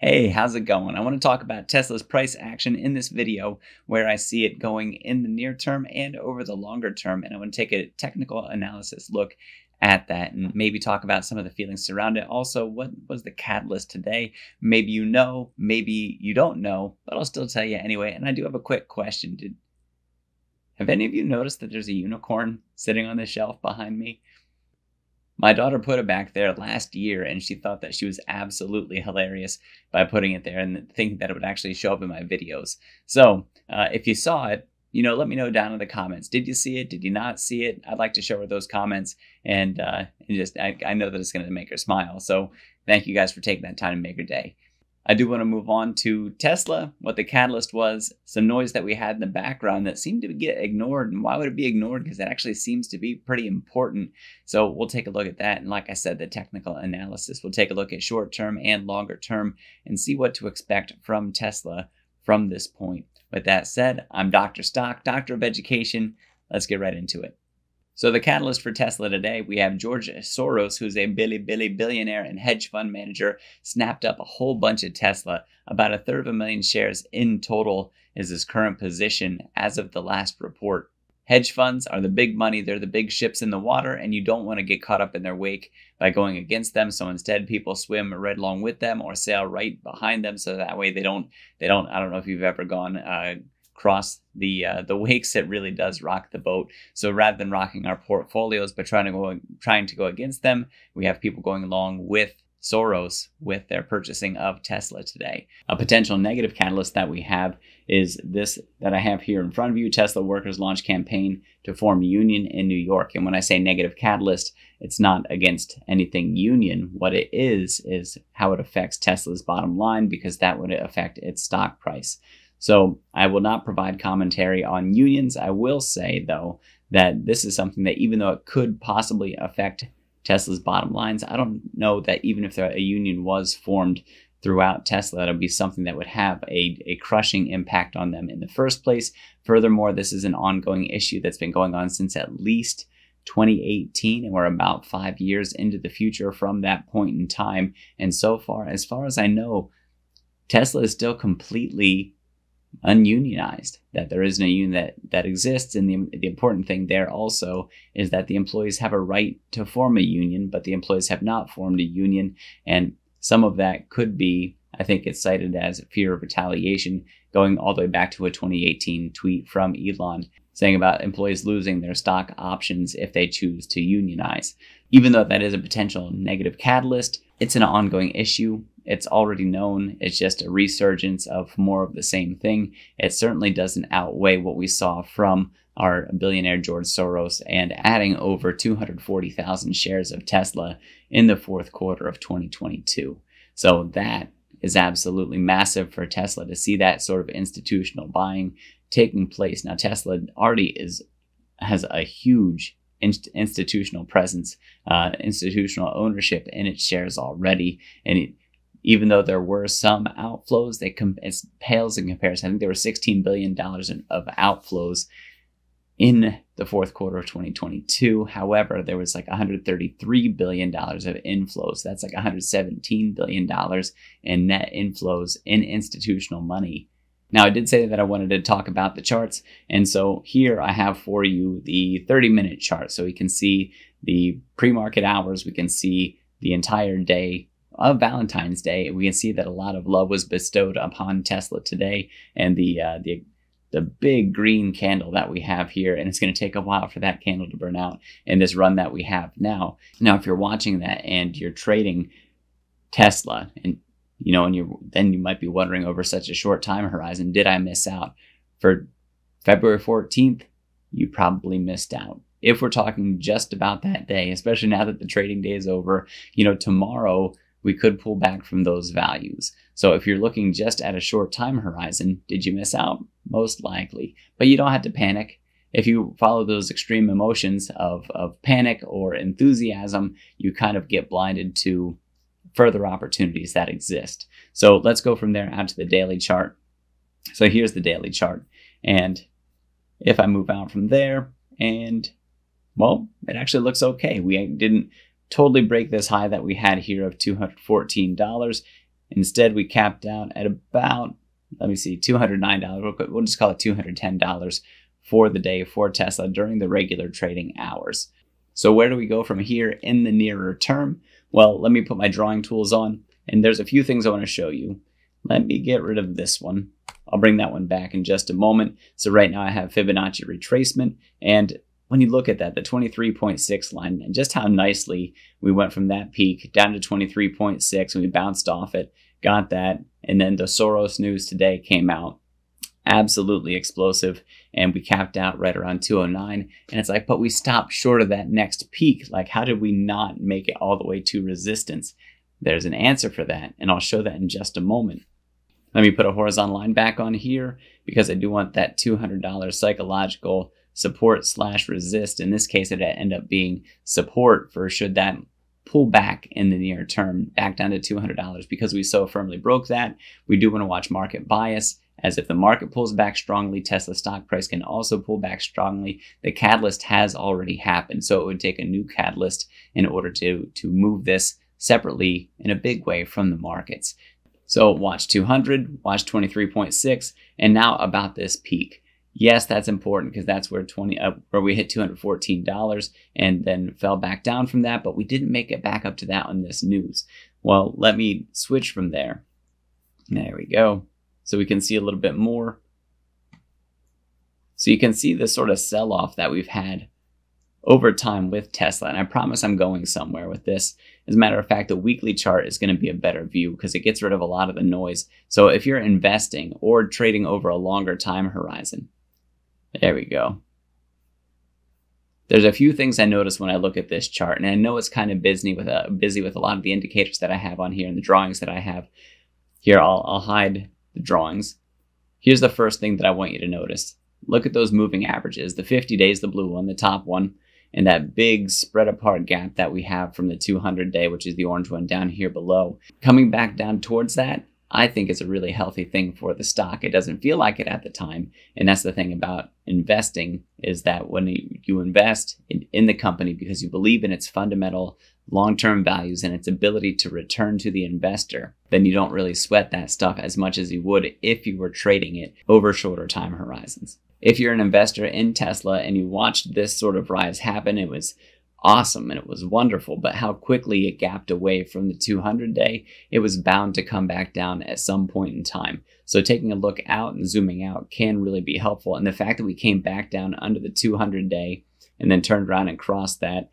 Hey, how's it going? I want to talk about Tesla's price action in this video where I see it going in the near term and over the longer term. And I want to take a technical analysis look at that and maybe talk about some of the feelings surrounding it. Also, what was the catalyst today? Maybe you know, maybe you don't know, but I'll still tell you anyway. And I do have a quick question. Have any of you noticed that there's a unicorn sitting on the shelf behind me? My daughter put it back there last year, and she thought that she was absolutely hilarious by putting it there and thinking that it would actually show up in my videos. So if you saw it, let me know down in the comments. Did you see it? Did you not see it? I'd like to show her those comments, and I know that it's going to make her smile. So thank you guys for taking that time to make her day. I do want to move on to Tesla, what the catalyst was, some noise that we had in the background that seemed to get ignored. And why would it be ignored? Because it actually seems to be pretty important. So we'll take a look at that. And like I said, the technical analysis. We'll take a look at short term and longer term and see what to expect from Tesla from this point. With that said, I'm Dr. Stock, Doctor of Education. Let's get right into it. So the catalyst for Tesla today, we have George Soros, who's a billionaire and hedge fund manager, snapped up a whole bunch of Tesla. About 1/3 shares in total is his current position as of the last report. Hedge funds are the big money. They're the big ships in the water, and you don't want to get caught up in their wake by going against them. So instead, people swim right along with them or sail right behind them. So that way they don't, I don't know if you've ever gone cross the wakes. It really does rock the boat. So rather than rocking our portfolios but trying to go against them, we have people going along with Soros with their purchasing of Tesla today. A potential negative catalyst that we have is this that I have here in front of you. Tesla workers launch campaign to form union in New York. And when I say negative catalyst, it's not against anything union. What it is how it affects Tesla's bottom line, because that would affect its stock price. So I will not provide commentary on unions. I will say, though, that this is something that even though it could possibly affect Tesla's bottom lines, I don't know that even if a union was formed throughout Tesla, it'll be something that would have a crushing impact on them in the first place. Furthermore, this is an ongoing issue that's been going on since at least 2018, and we're about 5 years into the future from that point in time. And so far, as far as I know, Tesla is still completely ununionized, that there isn't a union that exists. And the important thing there also is that the employees have a right to form a union, but the employees have not formed a union. And some of that could be, I think it's cited as fear of retaliation, going all the way back to a 2018 tweet from Elon saying about employees losing their stock options if they choose to unionize. Even though that is a potential negative catalyst, it's an ongoing issue. It's already known. It's just a resurgence of more of the same thing. It certainly doesn't outweigh what we saw from our billionaire George Soros and adding over 240,000 shares of Tesla in the fourth quarter of 2022. So that is absolutely massive for Tesla to see that sort of institutional buying taking place. Now, Tesla already has a huge institutional presence, institutional ownership in its shares already, and even though there were some outflows, it pales in comparison. I think there were $16 billion of outflows in the fourth quarter of 2022. However, there was like $133 billion of inflows. That's like $117 billion in net inflows in institutional money. Now, I did say that I wanted to talk about the charts. And so here I have for you the 30-minute chart. So we can see the pre-market hours. We can see the entire day of Valentine's Day. We can see that a lot of love was bestowed upon Tesla today, and the big green candle that we have here, and it's going to take a while for that candle to burn out in this run that we have now. Now, if you're watching that and you're trading Tesla, and then you might be wondering over such a short time horizon, did I miss out? For February 14th, you probably missed out. If we're talking just about that day, especially now that the trading day is over, tomorrow we could pull back from those values. So if you're looking just at a short time horizon, did you miss out? Most likely. But you don't have to panic. If you follow those extreme emotions of panic or enthusiasm, you kind of get blinded to further opportunities that exist. So let's go from there out to the daily chart. So here's the daily chart. And if I move out from there, and well, it actually looks okay. We didn't totally break this high that we had here of $214. Instead, we capped out at about, let me see, $209. We'll just call it $210 for the day for Tesla during the regular trading hours. So where do we go from here in the nearer term? Well, let me put my drawing tools on, and there's a few things I want to show you. Let me get rid of this one. I'll bring that one back in just a moment. So right now I have Fibonacci retracement, and when you look at that, the 23.6 line, and just how nicely we went from that peak down to 23.6, and we bounced off it, got that, and then the Soros news today came out. Absolutely explosive, and we capped out right around 209, and it's like, but we stopped short of that next peak. Like, how did we not make it all the way to resistance? There's an answer for that, and I'll show that in just a moment. Let me put a horizontal line back on here because I do want that $200 psychological support / resist. In this case, it ended up being support for should that pull back in the near term back down to $200. Because we so firmly broke that, we do want to watch market bias, as if the market pulls back strongly, Tesla stock price can also pull back strongly. The catalyst has already happened, so it would take a new catalyst in order to move this separately in a big way from the markets. So watch 200, watch 23.6, and now about this peak. Yes, that's important because that's where we hit $214 and then fell back down from that, but we didn't make it back up to that on this news. Well, let me switch from there. There we go. So we can see a little bit more. So you can see the sort of sell-off that we've had over time with Tesla, and I promise I'm going somewhere with this. As a matter of fact, the weekly chart is going to be a better view because it gets rid of a lot of the noise. So if you're investing or trading over a longer time horizon, there we go. There's a few things I notice when I look at this chart, and I know it's kind of busy with a lot of the indicators that I have on here and the drawings that I have here. I'll hide the drawings. Here's the first thing that I want you to notice. Look at those moving averages, the 50 days, the blue one, the top one, and that big spread apart gap that we have from the 200-day, which is the orange one down here below. Coming back down towards that, I think is a really healthy thing for the stock. It doesn't feel like it at the time. And that's the thing about investing, is that when you invest in the company because you believe in its fundamental long-term values and its ability to return to the investor, then you don't really sweat that stuff as much as you would if you were trading it over shorter time horizons. If you're an investor in Tesla and you watched this sort of rise happen, it was awesome and it was wonderful, but how quickly it gapped away from the 200-day, it was bound to come back down at some point in time. So taking a look out and zooming out can really be helpful. And the fact that we came back down under the 200-day and then turned around and crossed that,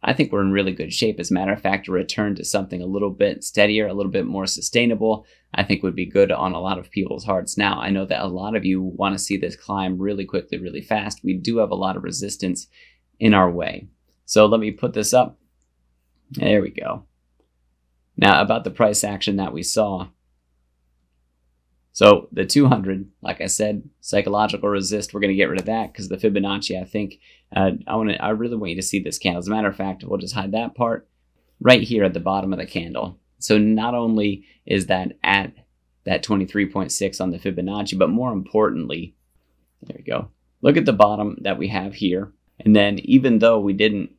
I think we're in really good shape. As a matter of fact, a return to something a little bit steadier, a little bit more sustainable, I think would be good on a lot of people's hearts. Now, I know that a lot of you want to see this climb really quickly, really fast. We do have a lot of resistance in our way. So let me put this up. There we go. Now about the price action that we saw. So the 200, like I said, psychological resist, we're going to get rid of that because the Fibonacci, I think, I really want you to see this candle. As a matter of fact, we'll just hide that part right here at the bottom of the candle. So not only is that at that 23.6 on the Fibonacci, but more importantly, there we go. Look at the bottom that we have here. And then even though we didn't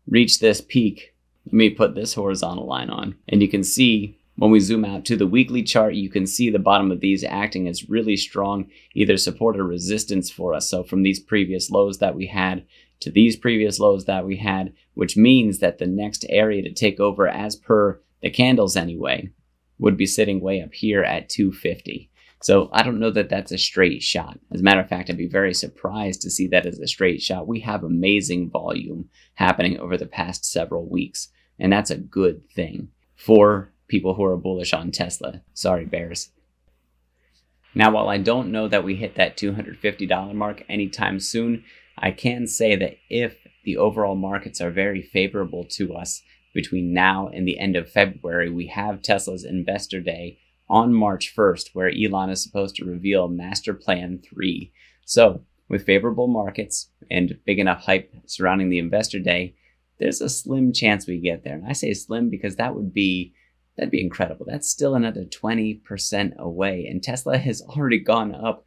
reach this peak, let me put this horizontal line on. And you can see when we zoom out to the weekly chart, you can see the bottom of these acting as really strong, either support or resistance for us. So from these previous lows that we had to these previous lows that we had, which means that the next area to take over, as per the candles anyway, would be sitting way up here at 250. So I don't know that that's a straight shot. As a matter of fact, I'd be very surprised to see that as a straight shot. We have amazing volume happening over the past several weeks, and that's a good thing for people who are bullish on Tesla. Sorry, bears. Now, while I don't know that we hit that $250 mark anytime soon, I can say that if the overall markets are very favorable to us between now and the end of February, we have Tesla's Investor Day on March 1st, where Elon is supposed to reveal Master Plan 3. So with favorable markets and big enough hype surrounding the Investor Day, there's a slim chance we get there. And I say slim because that'd be incredible. That's still another 20% away. And Tesla has already gone up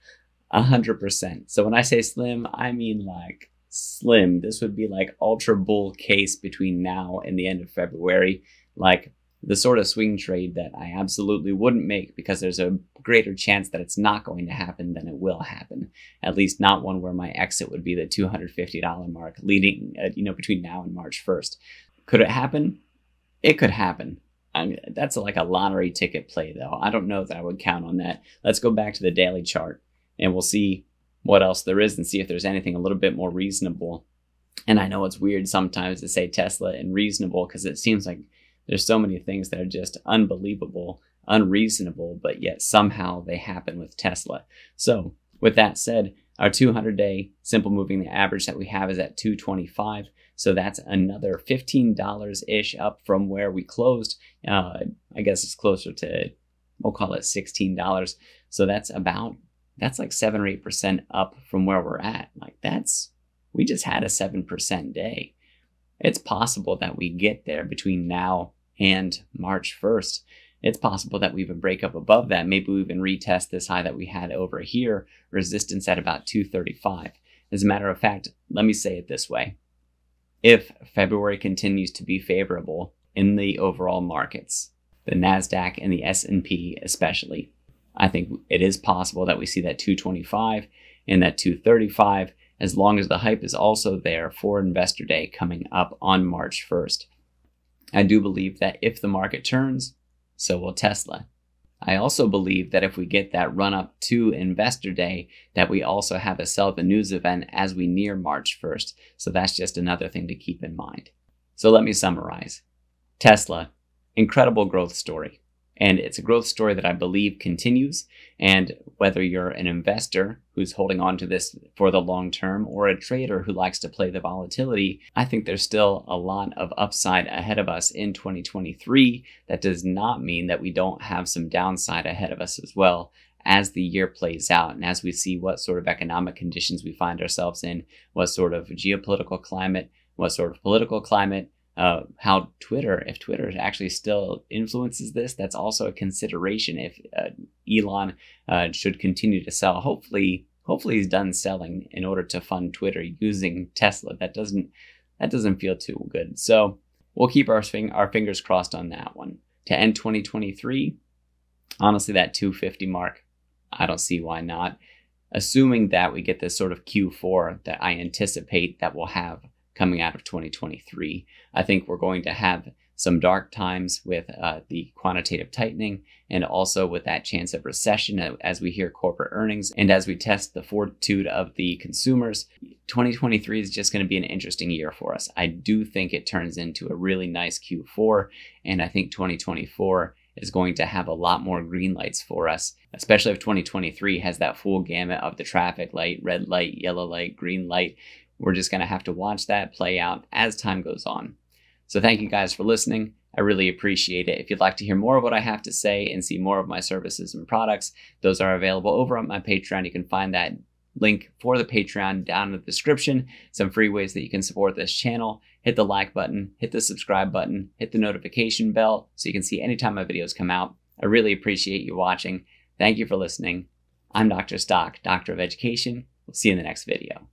100%. So when I say slim, I mean like slim. This would be like ultra bull case between now and the end of February. Like the sort of swing trade that I absolutely wouldn't make because there's a greater chance that it's not going to happen than it will happen. At least not one where my exit would be the $250 mark leading, between now and March 1st. Could it happen? It could happen. I mean, that's like a lottery ticket play, though. I don't know that I would count on that. Let's go back to the daily chart, and we'll see what else there is and see if there's anything a little bit more reasonable. And I know it's weird sometimes to say Tesla and reasonable because it seems like there's so many things that are just unbelievable, unreasonable, but yet somehow they happen with Tesla. So with that said, our 200-day simple moving average that we have is at 225. So that's another $15-ish up from where we closed. I guess it's closer to, we'll call it $16. So that's like 7 or 8% up from where we're at. We just had a 7% day. It's possible that we get there between now and March 1st. It's possible that we even break up above that. Maybe we even retest this high that we had over here, resistance at about 235. As a matter of fact, let me say it this way. If February continues to be favorable in the overall markets, the NASDAQ and the S&P especially, I think it is possible that we see that 225 and that 235 as long as the hype is also there for Investor Day coming up on March 1st. I do believe that if the market turns, so will Tesla. I also believe that if we get that run up to Investor Day, that we also have a sell the news event as we near March 1st. So that's just another thing to keep in mind. So let me summarize. Tesla, incredible growth story. And it's a growth story that I believe continues. And whether you're an investor who's holding on to this for the long term or a trader who likes to play the volatility, I think there's still a lot of upside ahead of us in 2023. That does not mean that we don't have some downside ahead of us as well as the year plays out and as we see what sort of economic conditions we find ourselves in, what sort of geopolitical climate, what sort of political climate, how if Twitter actually still influences this, that's also a consideration if Elon should continue to sell. Hopefully he's done selling in order to fund Twitter using Tesla. That doesn't feel too good. So we'll keep our fingers crossed on that one. To end 2023, honestly, that 250 mark, I don't see why not. Assuming that we get this sort of Q4 that I anticipate that we'll have coming out of 2023. I think we're going to have some dark times with the quantitative tightening and also with that chance of recession as we hear corporate earnings and as we test the fortitude of the consumers. 2023 is just going to be an interesting year for us. I do think it turns into a really nice Q4, and I think 2024 is going to have a lot more green lights for us, especially if 2023 has that full gamut of the traffic light, red light, yellow light, green light. We're just going to have to watch that play out as time goes on. So thank you guys for listening. I really appreciate it. If you'd like to hear more of what I have to say and see more of my services and products, those are available over on my Patreon. You can find that link for the Patreon down in the description. Some free ways that you can support this channel. Hit the like button, hit the subscribe button, hit the notification bell so you can see anytime my videos come out. I really appreciate you watching. Thank you for listening. I'm Dr. Stock, Doctor of Education. We'll see you in the next video.